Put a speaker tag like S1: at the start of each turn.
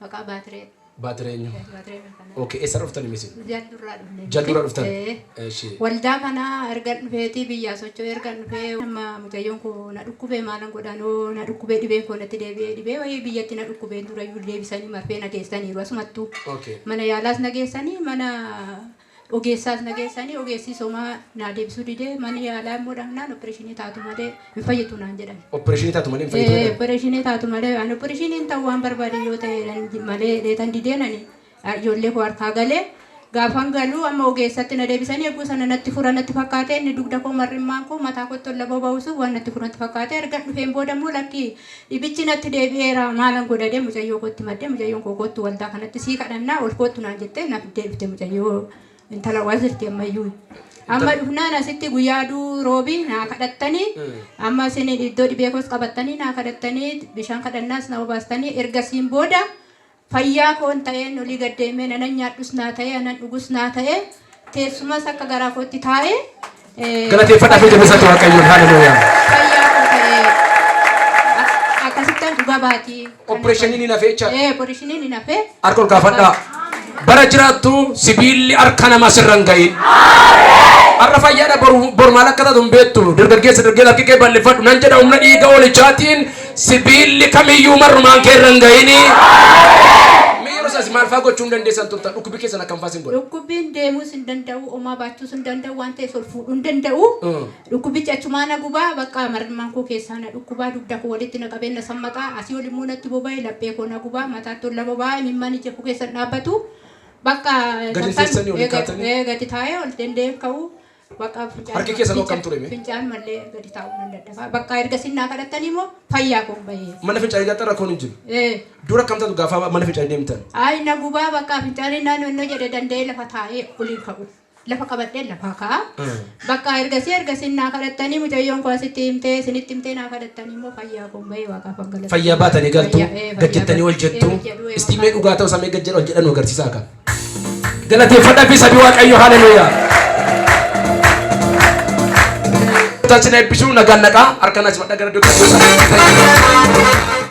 S1: Maqaa Baatireet.
S2: Baatireenya.
S1: Baatireet kana.
S2: Okay, eessa dhuftani misi?
S1: Jaldurraa dhufne.
S2: Jaldurraa dhuftan. Eshi.
S1: Waldaa kana erga dhufeetii biyyaa socho'ee erga dhufee amma mucayyoon koo na dhukkubee maalan godhanoo na dhukkubee dhibee koo natti deebi'ee dhibee wayii biyyatti na dhukkubee durayyuu deebisanii marfee na geessaniiru asumattuu.
S2: Okay.
S1: Mana yaalaas na geessanii mana ogeessaas na geessanii ogeessi somaa na deebisuu didee mana yaalaa immoo dhahnaan opereeshinii taatu malee hin fayyitu naan jedhan.
S2: Opereeshinii taatu malee hin fayyitu.
S1: Opereeshinii taatu malee ani opereeshiniin ta'uu waan barbaade yoo ta'e malee leetan dideenani ijoollee koo harkaa galee gaafan galuu amma ogeessatti na deebisanii eeguu sana natti fura natti fakkaate inni dugda koo marrimmaan koo mataa kottoon laba ba'uusu waan natti fura natti fakkaate erga dhufeen booda immoo lakki dhibichi natti deebi'eera maalan godhadee mucayyoo kootti maddee mucayyoon koo kottu waldaa kanatti sii kadhannaa ol kottu naan jettee naaf deebite mucayyoo intala wazirti ammayyuu. Amma dhufnaan asitti guyyaa roobii naa kadhattanii amma isin iddoo dhibee koos qabattanii naa kadhattanii bishaan kadhannaas na obaastanii ergasiin booda fayyaa koon ta'een olii gaddeemee nanan nyaadhus naa ta'e anan dhugus naa ta'e teessumas akka garaa kootti taa'e.
S2: Galateeffadhaa fi jabeessatu Waaqayyoon haaleluyyaa.
S1: Fayyaa koo ta'e akkasittan dhugaa baatii.
S2: Opereeshiniin hin hafee jecha.
S1: Opereeshiniin hin hafee.
S2: Harka ol kaafadhaa. Bara jiraattu sibiilli harka namaa sirran gahin. Arra fayyaadha bor maal akka taatu hin beektu. Dargaggeessa harki kee balleeffadhu nan jedha humna dhiiga oolichaatiin sibiilli kamiyyuu marrumaan kee irra hin gahini. Miiroo isaas maal fa'aa gochuu hin dandeessan turtan dhukkubi keessan akkam fa'aa sin godha.
S1: Dhukkubbiin deemuus hin danda'u, homaa baachuus hin danda'u, waan ta'eef ol fuudhuu hin danda'u. Dhukkubichi achumaa na gubaa bakka marmaan koo keessaa na dhukkubaa dugda koo walitti na qabee na sammaqaa asii ol immoo natti boba'e laphee koo na gubaa mataatti ol na boba'e imimmaan ija koo keessan dhaabbatu. Bakka gadi taa'ee ol danda'ee ka'u bakka
S2: harki keessa loo kam ture mee?
S1: Fincaan mallee gadi taa'uu nan dadhafa. Bakka erga sinnaa kadhattanii immoo fayyaa koo bahee.
S2: Mana fincaanii gaaxxaa rakkoon hin jiru. Dura kam taatu gaafa mana fincaanii deemtan?
S1: Ay na gubaa bakka fincaanii naannoo jedhe danda'ee lafa taa'ee oliin ka'u. Lafa qabadhee lafa ka'a. Bakka erga sinnaa kadhattanii mucayyoon koo asitti himtee isinitti himtee naa kadhattanii immoo fayyaa koo bahee waaqaaf hangalatu.
S2: Fayyaa baatanii galtu gajjettanii ol jettu istiimee dhugaa ta'uu samee gajjedha ol jedhan agarsiisaa kan. Galateeffadhaa fi sabii Waaqayyo haaleluyyaa. Taasina eebbisuu nagaan naqaa harka nas madda gara